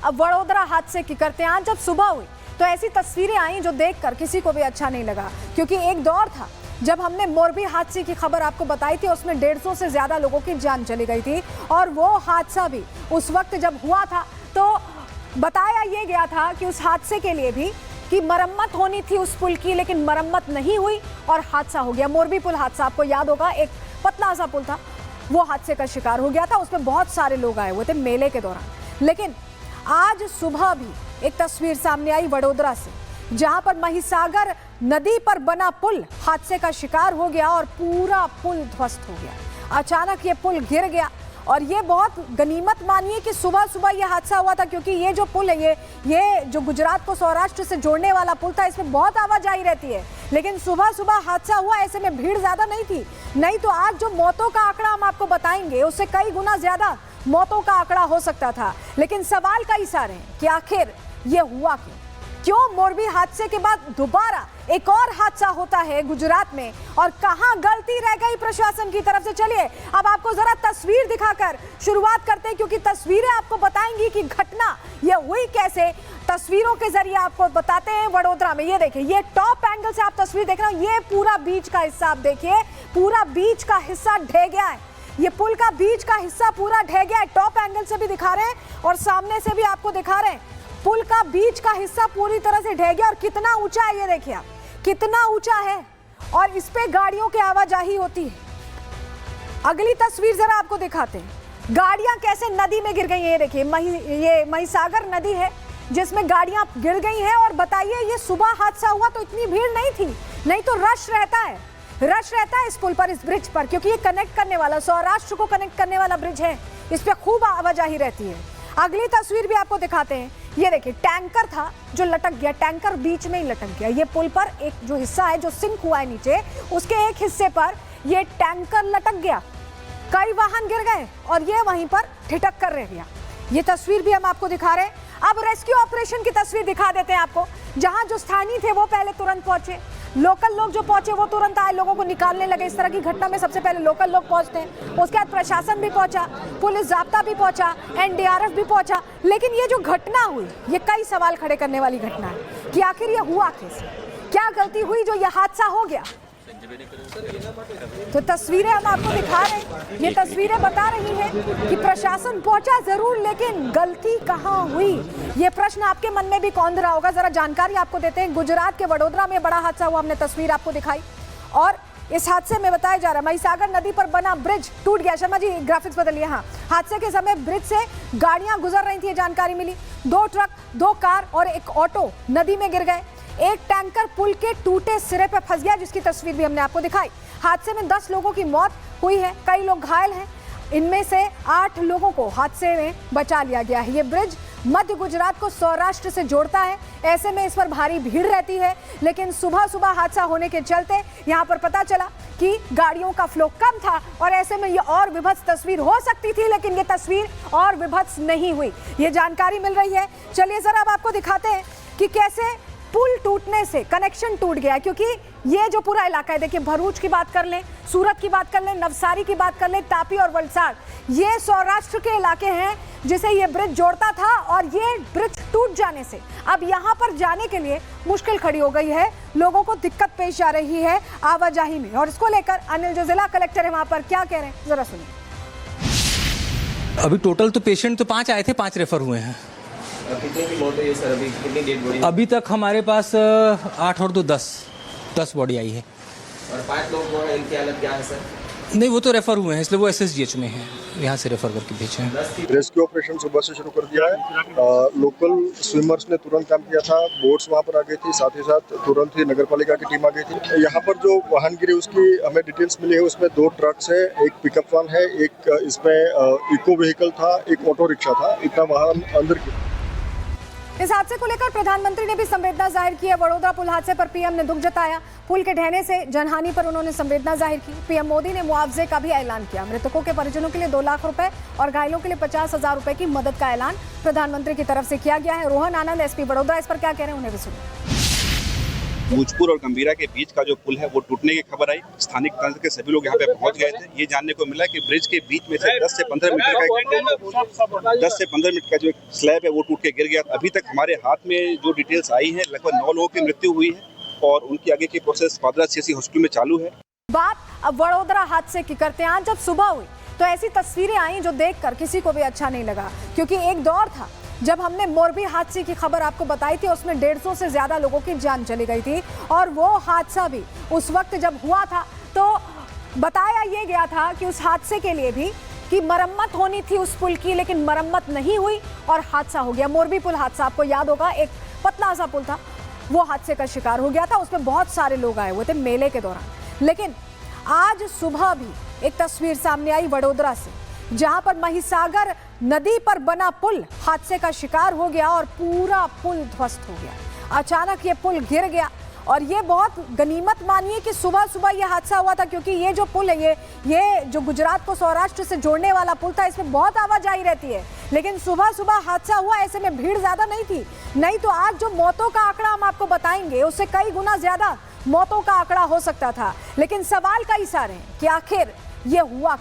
अब वडोदरा हादसे की करते हैं। आज जब सुबह हुई तो ऐसी तस्वीरें आई जो देखकर किसी को भी अच्छा नहीं लगा, क्योंकि एक दौर था जब हमने मोरबी हादसे की खबर आपको बताई थी, उसमें 150 से ज्यादा लोगों की जान चली गई थी। और वो हादसा भी उस वक्त जब हुआ था तो बताया ये गया था कि उस हादसे के लिए भी कि मरम्मत होनी थी उस पुल की, लेकिन मरम्मत नहीं हुई और हादसा हो गया। मोरबी पुल हादसा आपको याद होगा, एक पतला सा पुल था, वो हादसे का शिकार हो गया था। उसमें बहुत सारे लोग आए हुए थे मेले के दौरान। लेकिन आज सुबह भी एक तस्वीर सामने आई वडोदरा से, जहां पर महिसागर नदी पर बना पुल हादसे का शिकार हो गया और पूरा पुल ध्वस्त हो गया। अचानक ये पुल गिर गया और ये बहुत गनीमत मानिए कि सुबह सुबह ये हादसा हुआ था, क्योंकि ये जो पुल है ये जो गुजरात को सौराष्ट्र से जोड़ने वाला पुल था, इसमें बहुत आवाजाही रहती है। लेकिन सुबह सुबह हादसा हुआ, ऐसे में भीड़ ज्यादा नहीं थी, नहीं तो आज जो मौतों का आंकड़ा हम आपको बताएंगे उससे कई गुना ज्यादा मौतों का आंकड़ा हो सकता था। लेकिन सवाल कई सारे हैं कि आखिर ये हुआ क्यों मोरबी हादसे के बाद दोबारा एक और हादसा होता है गुजरात में, और कहां गलती रह गई प्रशासन की तरफ से। चलिए अब आपको जरा तस्वीर दिखाकर शुरुआत करते हैं, क्योंकि तस्वीरें आपको बताएंगी कि घटना ये हुई कैसे। तस्वीरों के जरिए आपको बताते हैं वडोदरा में। ये देखिए, ये टॉप एंगल से आप तस्वीर देख रहे हो, ये पूरा बीच का हिस्सा आप देखिए, पूरा बीच का हिस्सा ढह गया है। ये पुल का बीच का हिस्सा पूरा ढह गया है। टॉप एंगल से भी दिखा रहे हैं और सामने से भी आपको दिखा रहे हैं। पुल का बीच का हिस्सा पूरी तरह से ढह गया और कितना ऊंचा है ये देखिए आप, कितना ऊंचा है, और इस पे गाड़ियों की आवाजाही होती है। अगली तस्वीर जरा आपको दिखाते हैं, गाड़ियां कैसे नदी में गिर गई हैं। ये देखिए, ये महिसागर नदी है जिसमें गाड़ियां गिर गई हैं। और बताइए, ये सुबह हादसा हुआ तो इतनी भीड़ नहीं थी, नहीं तो रश रहता है इस पुल पर, इस ब्रिज पर, क्योंकि ये कनेक्ट करने वाला, सौराष्ट्र को कनेक्ट करने वाला ब्रिज है। इस पे खूब आवाजाही रहती है। अगली तस्वीर भी आपको दिखाते हैं। ये देखिए, टैंकर था जो लटक गया, टैंकर बीच में ही लटक गया। ये पुल पर एक जो हिस्सा है जो सिंक हुआ है नीचे, उसके एक हिस्से पर ये टैंकर लटक गया, कई वाहन गिर गए और ये वहीं पर ठिठक कर रह गया। ये तस्वीर भी हम आपको दिखा रहे हैं। अब रेस्क्यू ऑपरेशन की तस्वीर दिखा देते हैं आपको, जहां जो स्थानीय थे वो पहले तुरंत पहुंचे, लोकल लोग जो पहुंचे वो तुरंत आए, लोगों को निकालने लगे। इस तरह की घटना में सबसे पहले लोकल लोग पहुंचते हैं, उसके बाद प्रशासन भी पहुंचा, पुलिस जाब्ता भी पहुंचा, एनडीआरएफ भी पहुंचा। लेकिन ये जो घटना हुई, ये कई सवाल खड़े करने वाली घटना है कि आखिर ये हुआ कैसे, क्या गलती हुई जो ये हादसा हो गया। तो तस्वीरें हम आपको दिखा रहे हैं, ये तस्वीरें बता रही हैं कि प्रशासन पहुंचा जरूर, लेकिन गलती कहां हुई, ये प्रश्न आपके मन में भी कौंध रहा होगा। जरा जानकारी आपको देते हैं। गुजरात के वडोदरा में बड़ा हादसा हुआ, हमने तस्वीर आपको दिखाई, और इस हादसे में बताया जा रहा है महिसागर नदी पर बना ब्रिज टूट गया। शर्मा जी ग्राफिक्स बदलिए। हाँ, हादसे के समय ब्रिज से गाड़ियां गुजर रही थी, जानकारी मिली। 2 ट्रक, 2 कार और एक ऑटो नदी में गिर गए। एक टैंकर पुल के टूटे सिरे पर फंस गया, जिसकी तस्वीर भी हमने आपको दिखाई। हादसे में 10 लोगों की मौत हुई है, कई लोग घायल हैं। इनमें से 8 लोगों को हादसे में बचा लिया गया है। ये ब्रिज मध्य गुजरात को सौराष्ट्र से जोड़ता है, ऐसे में इस पर भारी भीड़ रहती है। लेकिन सुबह सुबह हादसा होने के चलते यहाँ पर पता चला कि गाड़ियों का फ्लो कम था और ऐसे में ये और विभत्स तस्वीर हो सकती थी, लेकिन ये तस्वीर और विभत्स नहीं हुई, ये जानकारी मिल रही है। चलिए जरा अब आपको दिखाते हैं कि कैसे पुल टूटने से कनेक्शन टूट गया, क्योंकि ये जो पूरा इलाका है, देखिए भरूच की बात कर लें, सूरत की बात कर लें, नवसारी की बात कर लें, तापी और वलसाड़, ये सौराष्ट्र के इलाके हैं जिसे ये ब्रिज जोड़ता था। और ये ब्रिज टूट जाने से अब यहाँ पर जाने के लिए मुश्किल खड़ी हो गई है, लोगों को दिक्कत पेश आ रही है आवाजाही में। और इसको लेकर अनिल जो जिला कलेक्टर है वहाँ पर क्या कह रहे हैं, जरा सुनिए। अभी टोटल तो पेशेंट तो 5 आए थे, 5 रेफर हुए हैं। कितने की मौत है सर? अभी कितनी डेड बॉडी? अभी तक हमारे पास 8 और 2 10 बॉडी आई है। और 5 लोग जो है इनकी हालत क्या है सर? नहीं, वो तो रेफर हुए हैं, इसलिए वो एसएसजीएच में हैं, यहाँ से रेफर करके भेजे हैं। रेस्क्यू ऑपरेशन सुबह से शुरू कर दिया है। लोकल स्विमर्स ने तुरंत काम किया था, बोट्स वहाँ पर आ गई थी, साथ ही साथ तुरंत ही नगर पालिका की टीम आ गई थी। यहाँ पर जो वाहन गिरे उसकी हमें डिटेल्स मिली है, उसमें 2 ट्रक्स है, एक पिकअप वैन है, एक इसमें इको व्हीकल था, एक ऑटो रिक्शा था, इतना वाहन अंदर। इस हादसे को लेकर प्रधानमंत्री ने भी संवेदना जाहिर की है। वडोदरा पुल हादसे पर पीएम ने दुख जताया, पुल के ढहने से जनहानि पर उन्होंने संवेदना जाहिर की। पीएम मोदी ने मुआवजे का भी ऐलान किया, मृतकों के परिजनों के लिए 2 लाख रुपए और घायलों के लिए 50,000 रुपए की मदद का ऐलान प्रधानमंत्री की तरफ से किया गया है। रोहन आनंद एसपी वडोदरा इस पर क्या कह रहे हैं, उन्हें भी सुनिए। भूजपुर और गंभीरा के बीच का जो पुल है वो टूटने की खबर आई। स्थानिक तंत्र के सभी लोग यहाँ पे पहुंच गए थे। ये जानने को मिला कि ब्रिज के बीच में से 10 से 15 मीटर का जो स्लैब है वो टूट के गिर गया। अभी तक हमारे हाथ में जो डिटेल्स आई है, लगभग 9 लोगों की मृत्यु हुई है और उनकी आगे की प्रोसेस पादरा सीएससी हॉस्पिटल में चालू है। बात अब वडोदरा हादसे की करते हैं। आज जब सुबह हुई तो ऐसी तस्वीरें आई जो देखकर किसी को भी अच्छा नहीं लगा, क्योंकि एक दौर था जब हमने मोरबी हादसे की खबर आपको बताई थी, उसमें 150 से ज्यादा लोगों की जान चली गई थी। और वो हादसा भी उस वक्त जब हुआ था तो बताया ये गया था कि उस हादसे के लिए भी कि मरम्मत होनी थी उस पुल की, लेकिन मरम्मत नहीं हुई और हादसा हो गया। मोरबी पुल हादसा आपको याद होगा, एक पतला सा पुल था, वो हादसे का शिकार हो गया था। उसमें बहुत सारे लोग आए हुए थे मेले के दौरान। लेकिन आज सुबह भी एक तस्वीर सामने आई वडोदरा से, जहां पर महिसागर नदी पर बना पुल हादसे का शिकार हो गया और पूरा पुल ध्वस्त हो गया। अचानक ये पुल गिर गया और ये बहुत गनीमत मानिए कि सुबह सुबह ये हादसा हुआ था, क्योंकि ये जो पुल है ये जो गुजरात को सौराष्ट्र से जोड़ने वाला पुल था, इसमें बहुत आवाजाही रहती है। लेकिन सुबह सुबह हादसा हुआ, ऐसे में भीड़ ज्यादा नहीं थी, नहीं तो आज जो मौतों का आंकड़ा हम आपको बताएंगे उससे कई गुना ज्यादा मौतों का आंकड़ा हो सकता था। लेकिन सवाल कई सारे हैं कि आखिर ये हुआ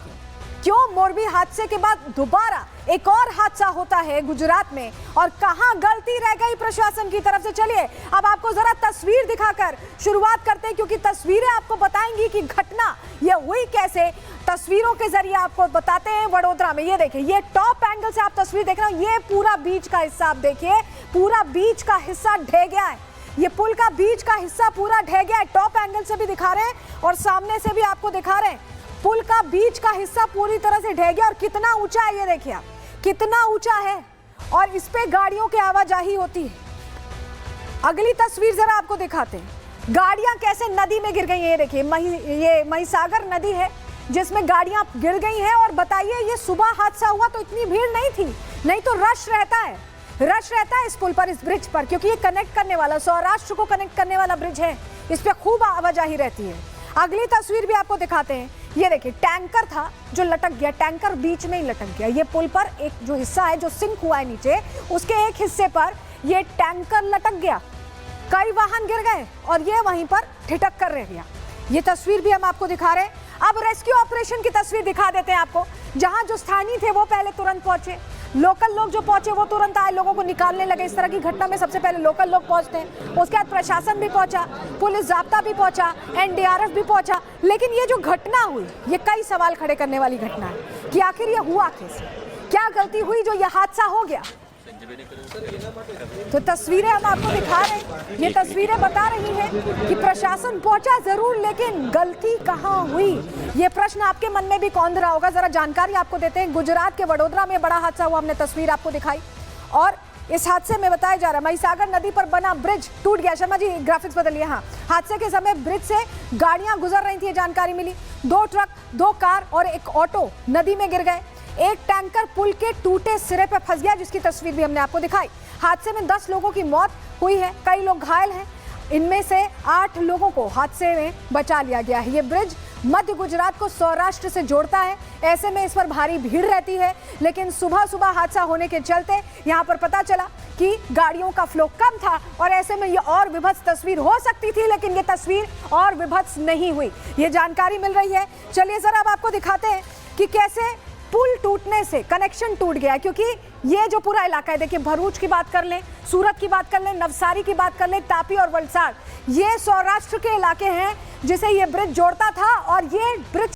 क्यों मोरबी हादसे के बाद दोबारा एक और हादसा होता है गुजरात में, और कहां गलती रह गई प्रशासन की तरफ से। चलिए अब आपको जरा तस्वीर दिखाकर शुरुआत करते हैं, क्योंकि तस्वीरें आपको बताएंगी कि घटना ये हुई कैसे। तस्वीरों के जरिए आपको बताते हैं वडोदरा में। ये देखिए, ये टॉप एंगल से आप तस्वीर देख रहे हो, ये पूरा बीच का हिस्सा आप देखिए, पूरा बीच का हिस्सा ढह गया है। ये पुल का बीच का हिस्सा पूरा ढह गया है। टॉप एंगल से भी दिखा रहे हैं और सामने से भी आपको दिखा रहे हैं। पुल का बीच का हिस्सा पूरी तरह से ढह गया और कितना ऊंचा है ये देखिए आप, कितना ऊंचा है, और इस पे गाड़ियों की आवाजाही होती है। अगली तस्वीर जरा आपको दिखाते हैं, गाड़ियां कैसे नदी में गिर गई हैं। ये देखिए, ये महिसागर नदी है जिसमें गाड़ियां गिर गई हैं। और बताइए, ये सुबह हादसा हुआ तो इतनी भीड़ नहीं थी, नहीं तो रश रहता है इस पुल पर, इस ब्रिज पर, क्योंकि ये कनेक्ट करने वाला, सौराष्ट्र को कनेक्ट करने वाला ब्रिज है। इस पे खूब आवाजाही रहती है। अगली तस्वीर भी आपको दिखाते हैं। ये देखिए, टैंकर था जो लटक गया, टैंकर बीच में ही लटक गया। ये पुल पर एक जो हिस्सा है जो सिंक हुआ है नीचे, उसके एक हिस्से पर ये टैंकर लटक गया, कई वाहन गिर गए और ये वहीं पर ठिठक कर रह गया। ये तस्वीर भी हम आपको दिखा रहे हैं। अब रेस्क्यू ऑपरेशन की तस्वीर दिखा देते हैं आपको, जहां जो स्थानीय थे वो पहले तुरंत पहुंचे, लोकल लोग जो पहुंचे वो तुरंत आए, लोगों को निकालने लगे। इस तरह की घटना में सबसे पहले लोकल लोग पहुंचते हैं, उसके बाद प्रशासन भी पहुंचा, पुलिस जाब्ता भी पहुंचा, एनडीआरएफ भी पहुंचा। लेकिन ये जो घटना हुई, ये कई सवाल खड़े करने वाली घटना है कि आखिर ये हुआ कैसे, क्या गलती हुई जो ये हादसा हो गया। तो तस्वीरें हम आपको दिखा रहे हैं, ये तस्वीरें बता रही हैं कि प्रशासन पहुंचा जरूर, लेकिन गलती कहां हुई, ये प्रश्न आपके मन में भी कौंध रहा होगा। जरा जानकारी आपको देते हैं। गुजरात के वडोदरा में बड़ा हादसा हुआ, हमने तस्वीर आपको दिखाई, और इस हादसे में बताया जा रहा है महिसागर नदी पर बना ब्रिज टूट गया। शर्मा जी ग्राफिक्स बदलिए। हाँ, हादसे के समय ब्रिज से गाड़ियां गुजर रही थी, जानकारी मिली। 2 ट्रक, 2 कार और एक ऑटो नदी में गिर गए। एक टैंकर पुल के टूटे सिरे पर फंस गया, जिसकी तस्वीर भी हमने आपको दिखाई। हादसे में 10 लोगों की मौत हुई है, कई लोग घायल हैं। इनमें से 8 लोगों को हादसे में बचा लिया गया है। ये ब्रिज मध्य गुजरात को सौराष्ट्र से जोड़ता है, ऐसे में इस पर भारी भीड़ रहती है। लेकिन सुबह सुबह हादसा होने के चलते यहाँ पर पता चला कि गाड़ियों का फ्लो कम था और ऐसे में ये और विभत्स तस्वीर हो सकती थी, लेकिन ये तस्वीर और विभत्स नहीं हुई, ये जानकारी मिल रही है। चलिए जरा अब आपको दिखाते हैं कि कैसे पुल टूटने से कनेक्शन टूट गया, क्योंकि ये जो पूरा इलाका है, देखिए भरूच की बात कर लें, सूरत की बात कर लें, नवसारी की बात कर लें, तापी और वलसाड़, ये सौराष्ट्र के इलाके हैं जिसे ये ब्रिज जोड़ता था और ये ब्रिज